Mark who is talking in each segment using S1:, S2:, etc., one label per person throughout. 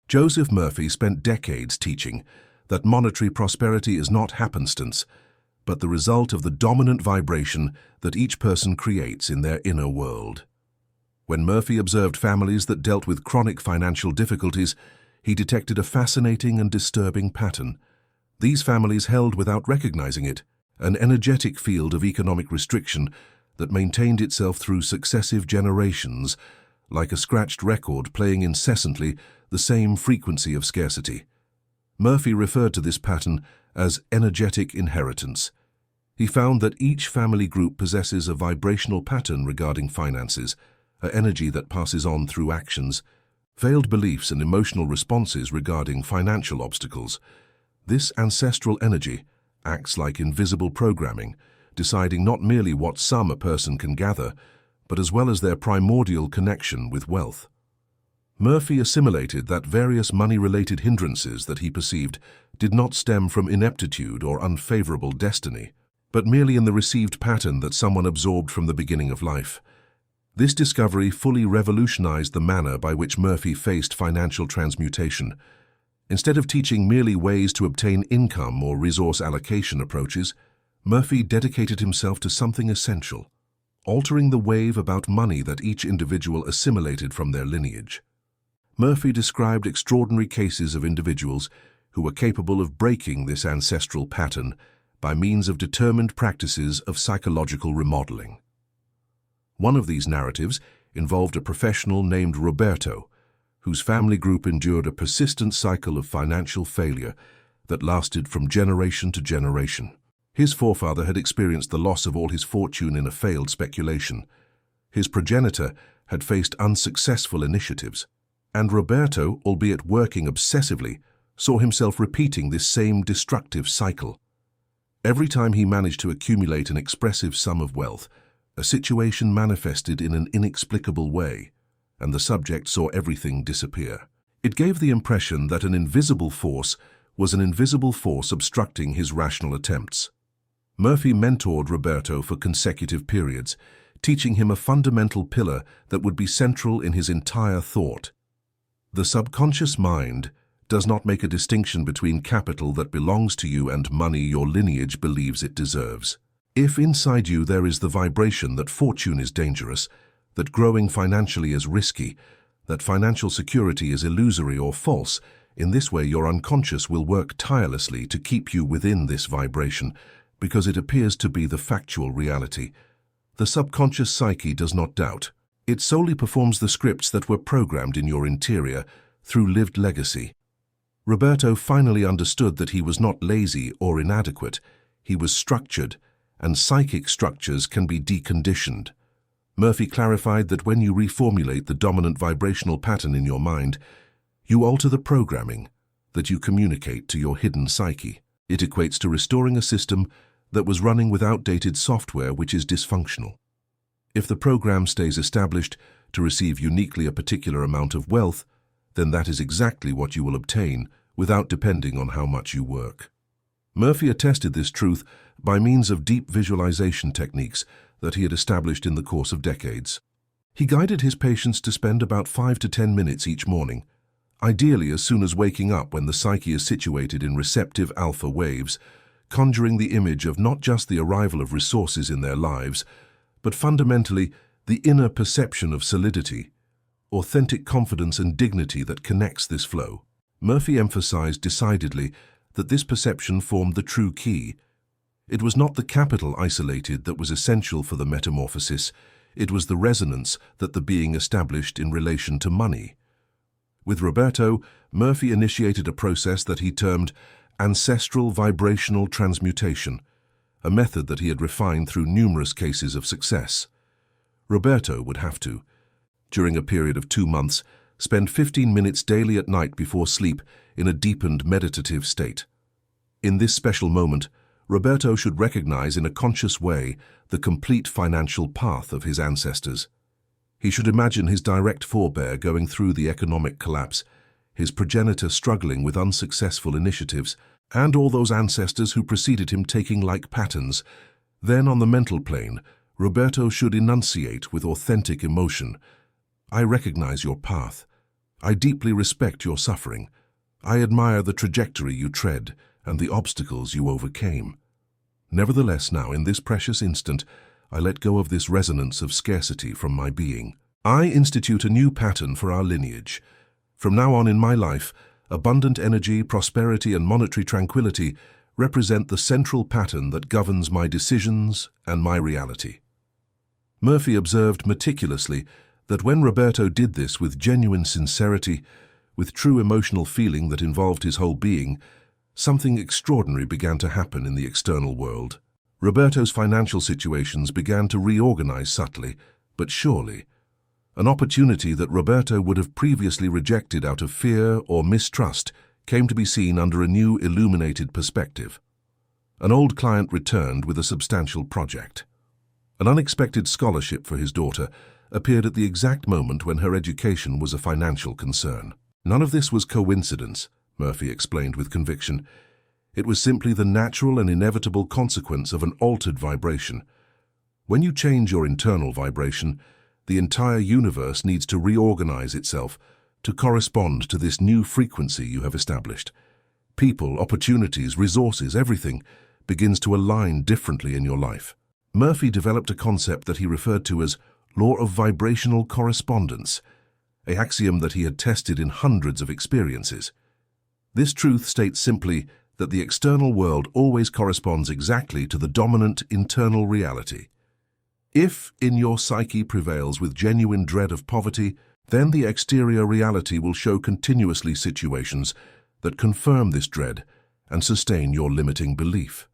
S1: Joseph Murphy spent decades teaching that monetary prosperity is not happenstance, but the result of the dominant vibration that each person creates in their inner world. When Murphy observed families that dealt with chronic financial difficulties, he detected a fascinating and disturbing pattern. These families held, without recognizing it, an energetic field of economic restriction that maintained itself through successive generations, like a scratched record playing incessantly the same frequency of scarcity. Murphy referred to this pattern as energetic inheritance. He found that each family group possesses a vibrational pattern regarding finances, an energy that passes on through actions, veiled beliefs and emotional responses regarding financial obstacles. This ancestral energy acts like invisible programming, deciding not merely what sum a person can gather, but as well as their primordial connection with wealth. Murphy assimilated that various money-related hindrances that he perceived did not stem from ineptitude or unfavorable destiny, but merely in the received pattern that someone absorbed from the beginning of life. This discovery fully revolutionized the manner by which Murphy faced financial transmutation. Instead of teaching merely ways to obtain income or resource allocation approaches, Murphy dedicated himself to something essential, altering the wave about money that each individual assimilated from their lineage. Murphy described extraordinary cases of individuals who were capable of breaking this ancestral pattern by means of determined practices of psychological remodeling. One of these narratives involved a professional named Roberto, whose family group endured a persistent cycle of financial failure that lasted from generation to generation. His forefather had experienced the loss of all his fortune in a failed speculation. His progenitor had faced unsuccessful initiatives, and Roberto, albeit working obsessively, saw himself repeating this same destructive cycle. Every time he managed to accumulate an expressive sum of wealth, a situation manifested in an inexplicable way, and the subject saw everything disappear. It gave the impression that an invisible force was an invisible force obstructing his rational attempts. Murphy mentored Roberto for consecutive periods, teaching him a fundamental pillar that would be central in his entire thought. The subconscious mind does not make a distinction between capital that belongs to you and money your lineage believes it deserves. If inside you there is the vibration that fortune is dangerous, that growing financially is risky, that financial security is illusory or false, in this way your unconscious will work tirelessly to keep you within this vibration, because it appears to be the factual reality. The subconscious psyche does not doubt. It solely performs the scripts that were programmed in your interior through lived legacy. Roberto finally understood that he was not lazy or inadequate. He was structured, and psychic structures can be deconditioned. Murphy clarified that when you reformulate the dominant vibrational pattern in your mind, you alter the programming that you communicate to your hidden psyche. It equates to restoring a system that was running with outdated software which is dysfunctional. If the program stays established to receive uniquely a particular amount of wealth, then that is exactly what you will obtain without depending on how much you work. Murphy attested this truth by means of deep visualization techniques that he had established in the course of decades. He guided his patients to spend about 5 to 10 minutes each morning, ideally as soon as waking up when the psyche is situated in receptive alpha waves, conjuring the image of not just the arrival of resources in their lives, but fundamentally the inner perception of solidity, authentic confidence and dignity that connects this flow. Murphy emphasized decidedly that this perception formed the true key. It was not the capital isolated that was essential for the metamorphosis, it was the resonance that the being established in relation to money. With Roberto, Murphy initiated a process that he termed Ancestral Vibrational Transmutation, a method that he had refined through numerous cases of success. Roberto would have to, during a period of 2 months, spend 15 minutes daily at night before sleep in a deepened meditative state. In this special moment, Roberto should recognize in a conscious way the complete financial path of his ancestors. He should imagine his direct forebear going through the economic collapse, his progenitor struggling with unsuccessful initiatives, and all those ancestors who preceded him taking like patterns. Then on the mental plane, Roberto should enunciate with authentic emotion, "I recognize your path, I deeply respect your suffering. I admire the trajectory you tread and the obstacles you overcame. Nevertheless, now, in this precious instant, I let go of this resonance of scarcity from my being. I institute a new pattern for our lineage. From now on in my life, abundant energy, prosperity, and monetary tranquility represent the central pattern that governs my decisions and my reality. Murphy observed meticulously that when Roberto did this with genuine sincerity, with true emotional feeling that involved his whole being, something extraordinary began to happen in the external world. Roberto's financial situations began to reorganize subtly, but surely. An opportunity that Roberto would have previously rejected out of fear or mistrust came to be seen under a new illuminated perspective. An old client returned with a substantial project. An unexpected scholarship for his daughter appeared at the exact moment when her education was a financial concern. None of this was coincidence, Murphy explained with conviction. It was simply the natural and inevitable consequence of an altered vibration. When you change your internal vibration, the entire universe needs to reorganize itself to correspond to this new frequency you have established. People, opportunities, resources, everything begins to align differently in your life. Murphy developed a concept that he referred to as Law of Vibrational Correspondence, an axiom that he had tested in hundreds of experiences. This truth states simply that the external world always corresponds exactly to the dominant internal reality. If in your psyche prevails with genuine dread of poverty, then the exterior reality will show continuously situations that confirm this dread and sustain your limiting belief.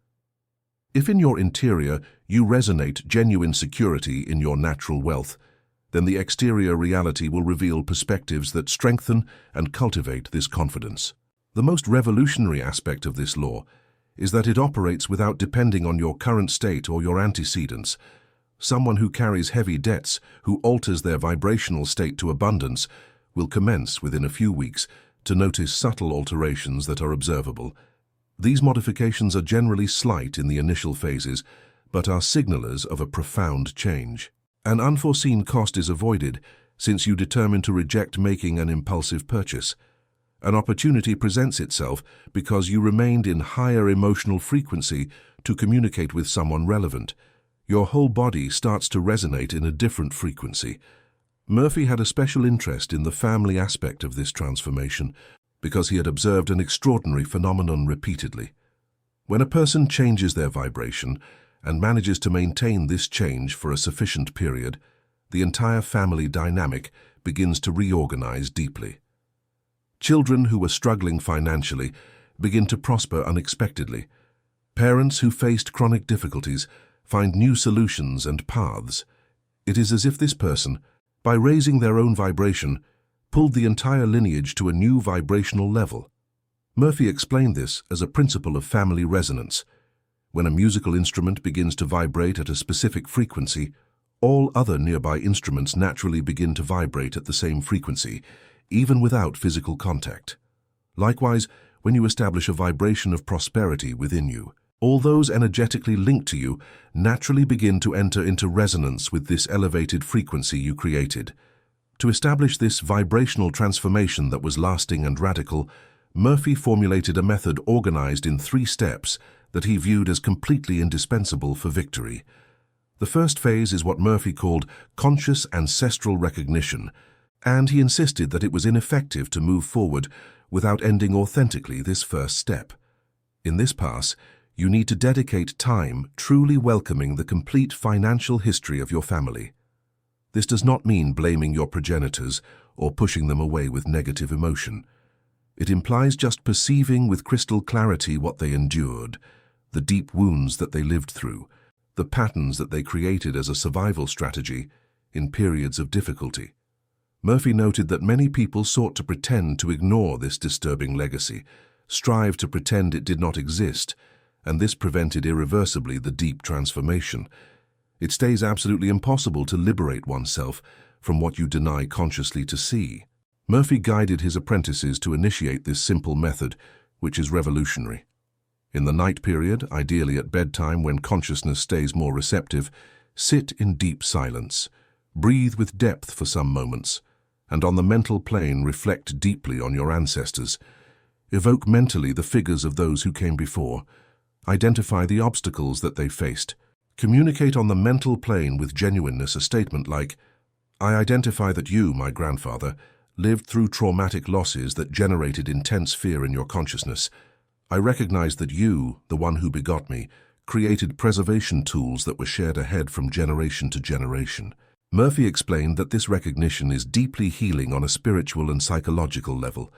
S1: If in your interior you resonate genuine security in your natural wealth, then the exterior reality will reveal perspectives that strengthen and cultivate this confidence. The most revolutionary aspect of this law is that it operates without depending on your current state or your antecedents. Someone who carries heavy debts, who alters their vibrational state to abundance, will commence within a few weeks to notice subtle alterations that are observable. These modifications are generally slight in the initial phases, but are signalers of a profound change. An unforeseen cost is avoided since you determine to reject making an impulsive purchase. An opportunity presents itself because you remained in higher emotional frequency to communicate with someone relevant. Your whole body starts to resonate in a different frequency. Murphy had a special interest in the family aspect of this transformation because he had observed an extraordinary phenomenon repeatedly. When a person changes their vibration and manages to maintain this change for a sufficient period, the entire family dynamic begins to reorganize deeply. Children who were struggling financially begin to prosper unexpectedly. Parents who faced chronic difficulties find new solutions and paths. It is as if this person, by raising their own vibration, pulled the entire lineage to a new vibrational level. Murphy explained this as a principle of family resonance. When a musical instrument begins to vibrate at a specific frequency, all other nearby instruments naturally begin to vibrate at the same frequency, even without physical contact. Likewise, when you establish a vibration of prosperity within you, all those energetically linked to you naturally begin to enter into resonance with this elevated frequency you created. To establish this vibrational transformation that was lasting and radical, Murphy formulated a method organized in 3 steps that he viewed as completely indispensable for victory. The first phase is what Murphy called conscious ancestral recognition, and he insisted that it was ineffective to move forward without ending authentically this first step. In this pass, you need to dedicate time truly welcoming the complete financial history of your family. This does not mean blaming your progenitors or pushing them away with negative emotion. It implies just perceiving with crystal clarity what they endured, the deep wounds that they lived through, the patterns that they created as a survival strategy in periods of difficulty. Murphy noted that many people sought to pretend to ignore this disturbing legacy, strive to pretend it did not exist, and this prevented irreversibly the deep transformation. It stays absolutely impossible to liberate oneself from what you deny consciously to see. Murphy guided his apprentices to initiate this simple method, which is revolutionary. In the night period, ideally at bedtime when consciousness stays more receptive, sit in deep silence. Breathe with depth for some moments. and on the mental plane reflect deeply on your ancestors. Evoke mentally the figures of those who came before. Identify the obstacles that they faced. Communicate on the mental plane with genuineness a statement like, "I identify that you, my grandfather, lived through traumatic losses that generated intense fear in your consciousness. I recognize that you, the one who begot me, created preservation tools that were shared ahead from generation to generation." Murphy explained that this recognition is deeply healing on a spiritual and psychological level.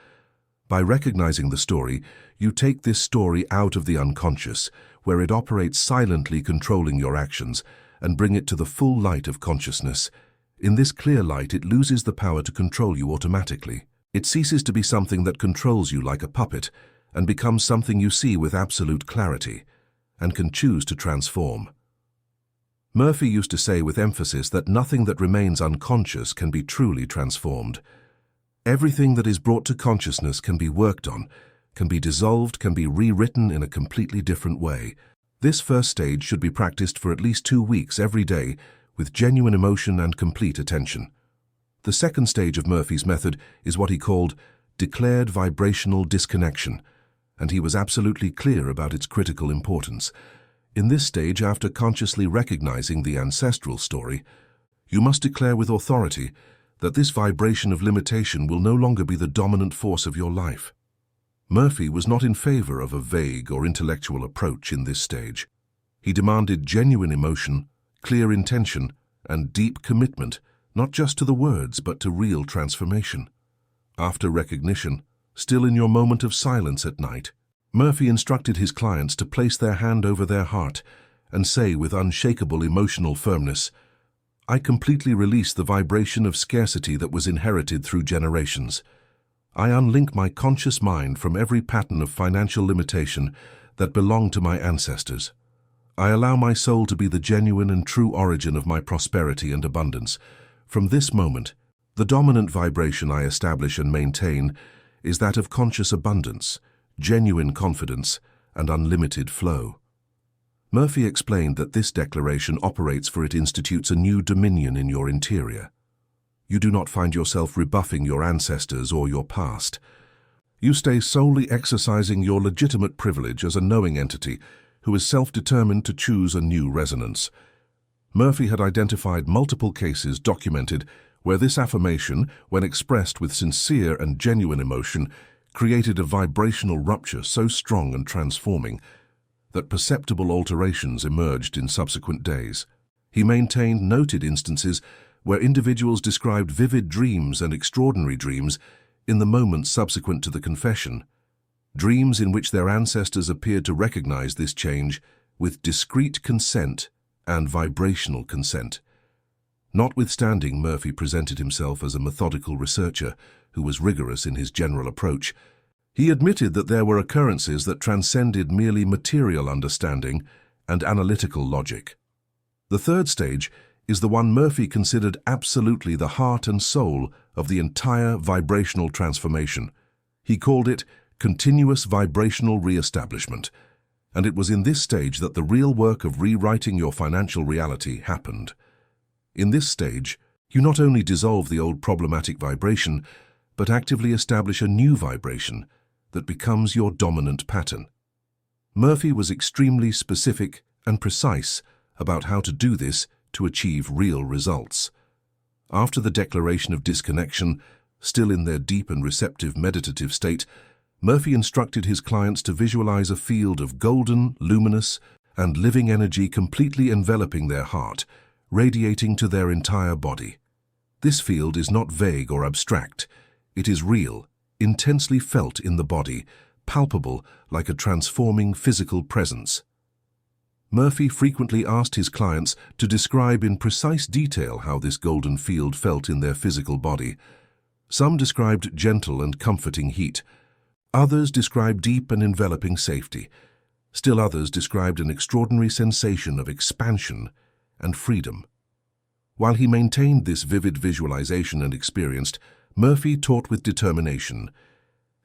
S1: By recognizing the story, you take this story out of the unconscious, where it operates silently controlling your actions, and bring it to the full light of consciousness. In this clear light, it loses the power to control you automatically. It ceases to be something that controls you like a puppet, and becomes something you see with absolute clarity, and can choose to transform. Murphy used to say with emphasis that nothing that remains unconscious can be truly transformed. Everything that is brought to consciousness can be worked on, can be dissolved, can be rewritten in a completely different way. This first stage should be practiced for at least 2 weeks every day with genuine emotion and complete attention. The second stage of Murphy's method is what he called declared vibrational disconnection, and he was absolutely clear about its critical importance. In this stage, after consciously recognizing the ancestral story, you must declare with authority that this vibration of limitation will no longer be the dominant force of your life. Murphy was not in favor of a vague or intellectual approach in this stage. He demanded genuine emotion, clear intention, and deep commitment, not just to the words but to real transformation. After recognition, still in your moment of silence at night, Murphy instructed his clients to place their hand over their heart and say with unshakable emotional firmness, "I completely release the vibration of scarcity that was inherited through generations. I unlink my conscious mind from every pattern of financial limitation that belonged to my ancestors. I allow my soul to be the genuine and true origin of my prosperity and abundance. From this moment, the dominant vibration I establish and maintain is that of conscious abundance, genuine confidence, and unlimited flow." Murphy explained that this declaration operates for it institutes a new dominion in your interior. You do not find yourself rebuffing your ancestors or your past. You stay solely exercising your legitimate privilege as a knowing entity who is self-determined to choose a new resonance. Murphy had identified multiple cases documented where this affirmation, when expressed with sincere and genuine emotion, created a vibrational rupture so strong and transforming that perceptible alterations emerged in subsequent days. He maintained noted instances where individuals described vivid dreams and extraordinary dreams in the moments subsequent to the confession, dreams in which their ancestors appeared to recognize this change with discrete consent and vibrational consent. Notwithstanding, Murphy presented himself as a methodical researcher who was rigorous in his general approach. He admitted that there were occurrences that transcended merely material understanding and analytical logic. The third stage is the one Murphy considered absolutely the heart and soul of the entire vibrational transformation. He called it continuous vibrational re-establishment, and it was in this stage that the real work of rewriting your financial reality happened. In this stage, you not only dissolve the old problematic vibration, but actively establish a new vibration that becomes your dominant pattern. Murphy was extremely specific and precise about how to do this to achieve real results. After the declaration of disconnection, still in their deep and receptive meditative state, Murphy instructed his clients to visualize a field of golden, luminous, and living energy completely enveloping their heart, radiating to their entire body. This field is not vague or abstract. It is real, intensely felt in the body, palpable like a transforming physical presence. Murphy frequently asked his clients to describe in precise detail how this golden field felt in their physical body. Some described gentle and comforting heat. Others described deep and enveloping safety. Still others described an extraordinary sensation of expansion and freedom. While he maintained this vivid visualization and experienced, Murphy taught with determination.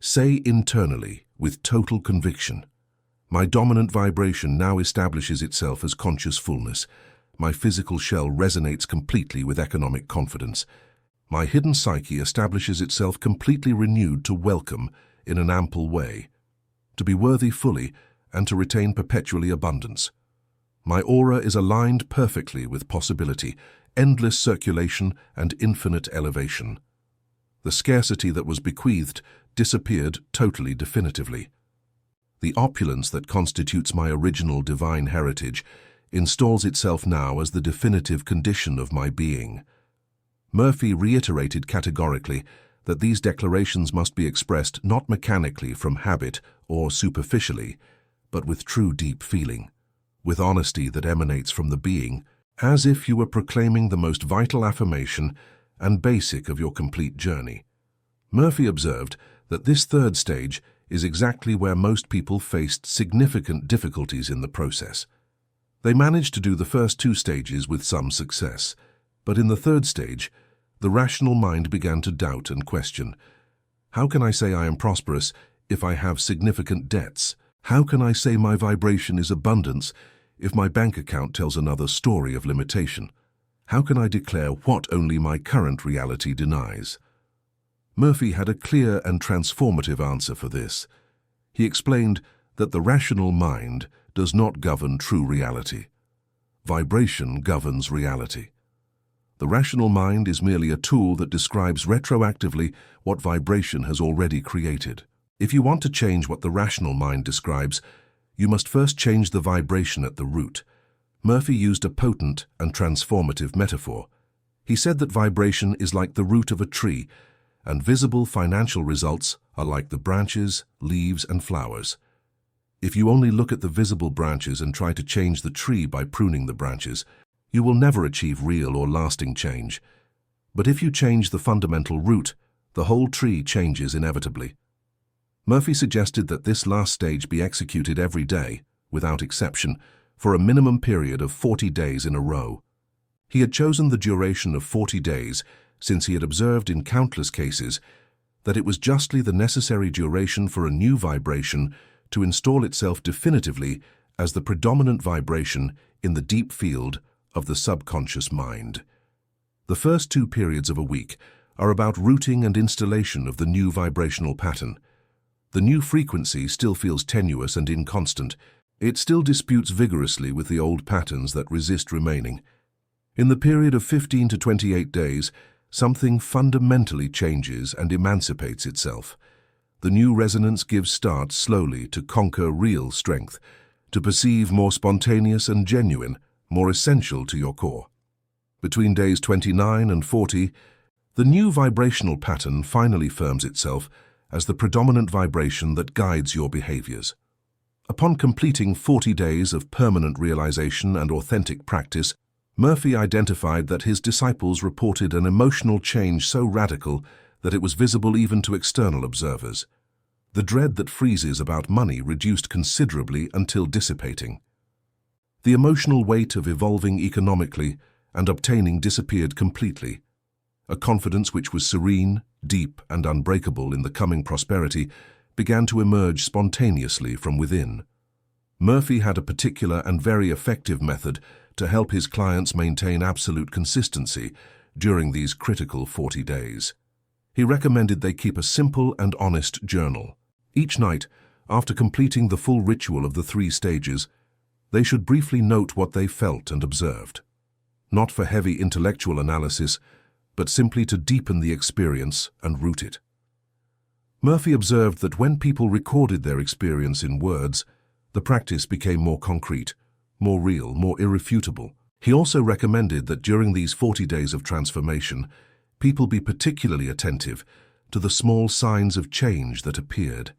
S1: Say internally, with total conviction, "My dominant vibration now establishes itself as conscious fullness. My physical shell resonates completely with economic confidence. My hidden psyche establishes itself completely renewed to welcome in an ample way, to be worthy fully and to retain perpetually abundance. My aura is aligned perfectly with possibility, endless circulation and infinite elevation. The scarcity that was bequeathed disappeared totally definitively. The opulence that constitutes my original divine heritage installs itself now as the definitive condition of my being. Murphy reiterated categorically that these declarations must be expressed not mechanically from habit or superficially, but with true deep feeling, with honesty that emanates from the being, as if you were proclaiming the most vital affirmation and basic of your complete journey. Murphy observed that this third stage is exactly where most people faced significant difficulties in the process. They managed to do the first two stages with some success, but in the third stage, the rational mind began to doubt and question. How can I say I am prosperous if I have significant debts? How can I say my vibration is abundance if my bank account tells another story of limitation? How can I declare what only my current reality denies? Murphy had a clear and transformative answer for this. He explained that the rational mind does not govern true reality. Vibration governs reality. The rational mind is merely a tool that describes retroactively what vibration has already created. If you want to change what the rational mind describes, you must first change the vibration at the root. Murphy used a potent and transformative metaphor. He said that vibration is like the root of a tree, and visible financial results are like the branches, leaves, and flowers. If you only look at the visible branches and try to change the tree by pruning the branches, you will never achieve real or lasting change. But if you change the fundamental root, the whole tree changes inevitably. Murphy suggested that this last stage be executed every day, without exception, for a minimum period of 40 days in a row. He had chosen the duration of 40 days since he had observed in countless cases that it was justly the necessary duration for a new vibration to install itself definitively as the predominant vibration in the deep field of the subconscious mind. The first 2 periods of a week are about rooting and installation of the new vibrational pattern. The new frequency still feels tenuous and inconstant. It still disputes vigorously with the old patterns that resist remaining. In the period of 15 to 28 days, something fundamentally changes and emancipates itself. The new resonance gives start slowly to conquer real strength, to perceive more spontaneous and genuine, more essential to your core. Between days 29 and 40, the new vibrational pattern finally firms itself as the predominant vibration that guides your behaviors. Upon completing 40 days of permanent realization and authentic practice, Murphy identified that his disciples reported an emotional change so radical that it was visible even to external observers. The dread that freezes about money reduced considerably until dissipating. The emotional weight of evolving economically and obtaining disappeared completely. A confidence which was serene, deep, and unbreakable in the coming prosperity began to emerge spontaneously from within. Murphy had a particular and very effective method to help his clients maintain absolute consistency during these critical 40 days. He recommended they keep a simple and honest journal. Each night, after completing the full ritual of the 3 stages, they should briefly note what they felt and observed. Not for heavy intellectual analysis, but simply to deepen the experience and root it. Murphy observed that when people recorded their experience in words, the practice became more concrete, more real, more irrefutable. He also recommended that during these 40 days of transformation, people be particularly attentive to the small signs of change that appeared.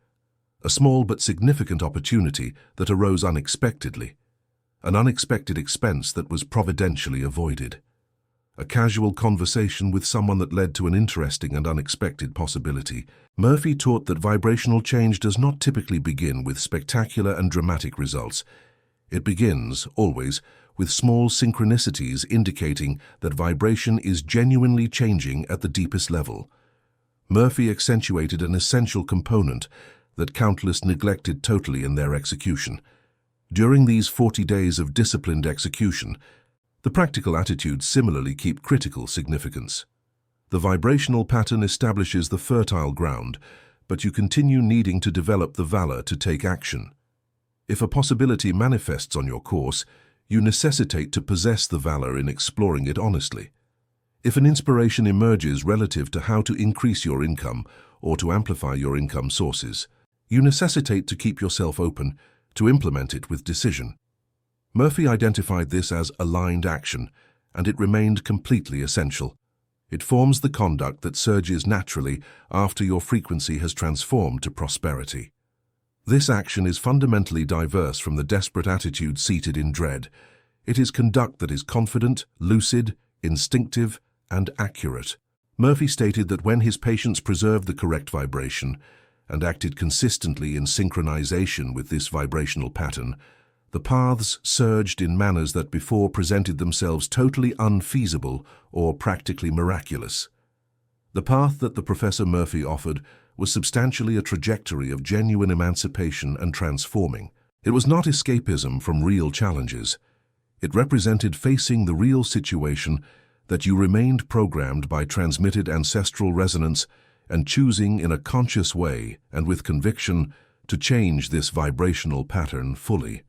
S1: A small but significant opportunity that arose unexpectedly. An unexpected expense that was providentially avoided. A casual conversation with someone that led to an interesting and unexpected possibility. Murphy taught that vibrational change does not typically begin with spectacular and dramatic results. It begins, always, with small synchronicities indicating that vibration is genuinely changing at the deepest level. Murphy accentuated an essential component that countless neglected totally in their execution. During these 40 days of disciplined execution, the practical attitudes similarly keep critical significance. The vibrational pattern establishes the fertile ground, but you continue needing to develop the valor to take action. If a possibility manifests on your course, you necessitate to possess the valor in exploring it honestly. If an inspiration emerges relative to how to increase your income or to amplify your income sources, you necessitate to keep yourself open to implement it with decision. Murphy identified this as aligned action, and it remained completely essential. It forms the conduct that surges naturally after your frequency has transformed to prosperity. This action is fundamentally diverse from the desperate attitude seated in dread. It is conduct that is confident, lucid, instinctive, and accurate. Murphy stated that when his patients preserved the correct vibration and acted consistently in synchronization with this vibrational pattern, the paths surged in manners that before presented themselves totally unfeasible or practically miraculous. The path that the Professor Murphy offered was substantially a trajectory of genuine emancipation and transforming. It was not escapism from real challenges. It represented facing the real situation that you remained programmed by transmitted ancestral resonance and choosing in a conscious way and with conviction to change this vibrational pattern fully.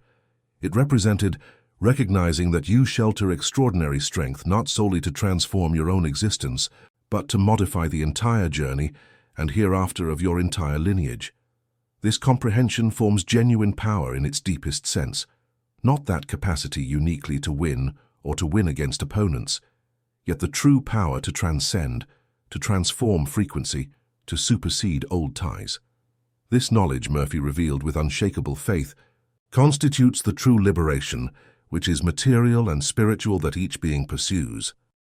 S1: It represented recognizing that you shelter extraordinary strength not solely to transform your own existence, but to modify the entire journey and hereafter of your entire lineage. This comprehension forms genuine power in its deepest sense, not that capacity uniquely to win or to win against opponents, yet the true power to transcend, to transform frequency, to supersede old ties. This knowledge, Murphy revealed with unshakable faith, constitutes the true liberation, which is material and spiritual that each being pursues.